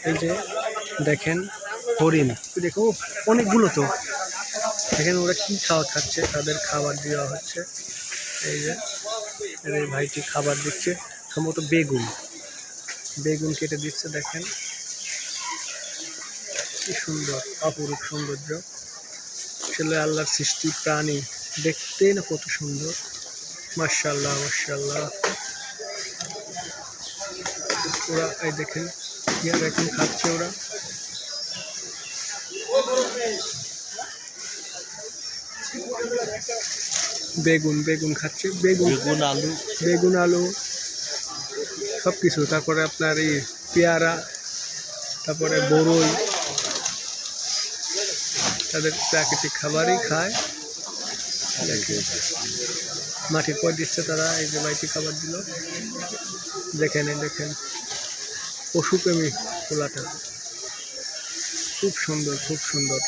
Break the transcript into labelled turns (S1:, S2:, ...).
S1: এই যে দেখেন হরিণ, দেখো অনেকগুলো তো। দেখেন ওরা কি খাওয়া খাচ্ছে, তাদের খাবার দেওয়া হচ্ছে। এই যে এই ভাইটি খাবার দিচ্ছে, সম্ভবত বেগুন বেগুন কেটে দিচ্ছে। দেখেন কি সুন্দর, অপরূপ সৌন্দর্য। আসলে আল্লাহর সৃষ্টি প্রাণী, দেখতে না কত সুন্দর। মাশাআল্লাহ মাশাআল্লাহ। ওরা এই দেখেন এখন খাচ্ছে ওরা। বেগুন বেগুন খাচ্ছে, বেগুন আলু, বেগুন আলু সব কিছু। তারপরে আপনার এই পেয়ারা, তারপরে বড়ই, তাদের প্রাকৃতিক খাবারই খায়। মাটির পর দিচ্ছে তারা। এই যে মাটি খাবার দিল। দেখেন দেখেন পশুপ্রেমী পোলাটা, খুব সুন্দর খুব সুন্দর।